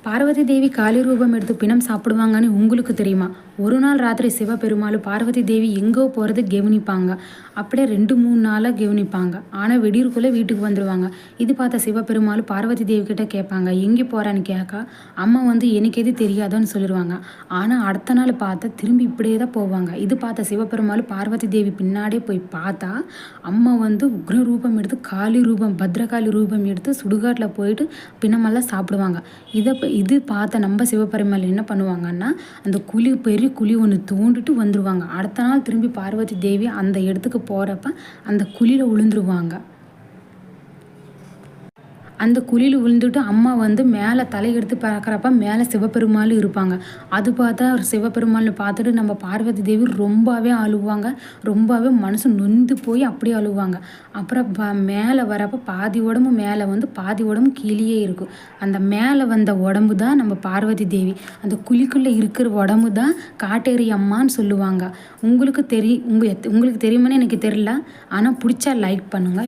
பார்வதி தேவி காளி ரூபம் எடுத்து பிணம் சாப்பிடுவாங்கன்னு உங்களுக்கு தெரியுமா? ஒரு நாள் ராத்திரி சிவபெருமாள் பார்வதி தேவி எங்கோ போகிறது கவனிப்பாங்க. அப்படியே 2-3 நாளாக கவனிப்பாங்க. ஆனால் விடியற்குள்ளே வீட்டுக்கு வந்துடுவாங்க. இது பார்த்த சிவபெருமாள் பார்வதி தேவி கிட்ட கேட்பாங்க, எங்கே போகிறான்னு கேட்க அம்மா எனக்கு எது தெரியாதான்னு சொல்லிடுவாங்க. ஆனால் அடுத்த நாள் பார்த்தா திரும்பி இப்படியே தான் போவாங்க. இது பார்த்த சிவபெருமாள் பார்வதி தேவி பின்னாடியே போய் பார்த்தா அம்மா உக்ர ரூபம் எடுத்து காளி ரூபம் பத்ரகாளி ரூபம் எடுத்து சுடுகாட்டில் போயிட்டு பிணமெல்லாம் சாப்பிடுவாங்க. இது பார்த்த நம்ம சிவபெருமாள் என்ன பண்ணுவாங்கன்னா, அந்த பெரிய குழி ஒன்று தோண்டிட்டு வந்துடுவாங்க. அடுத்த நாள் திரும்பி பார்வதி தேவி அந்த இடத்துக்கு போகிறப்ப அந்த குழியில் விழுந்துருவாங்க. அந்த குழியில் விழுந்துட்டு அம்மா மேலே தலையெடுத்து பார்க்குறப்ப மேலே சிவபெருமாள் இருப்பாங்க. அது பார்த்தா சிவபெருமாள்னு பார்த்துட்டு நம்ம பார்வதி தேவி ரொம்பவே அழுவாங்க. ரொம்பவே மனசு நொந்து போய் அப்படியே அழுவாங்க. அப்புறம் மேலே வரப்போ பாதி உடம்பு மேலே பாதி உடம்பு கீழேயே இருக்கும். அந்த மேலே வந்த உடம்பு தான் நம்ம பார்வதி தேவி. அந்த குழிக்குள்ளே இருக்கிற உடம்பு தான் காட்டேரி அம்மான்னு சொல்லுவாங்க. உங்களுக்கு தெரியுமான்னு எனக்கு தெரியல. ஆனால் பிடிச்சா லைக் பண்ணுங்கள்.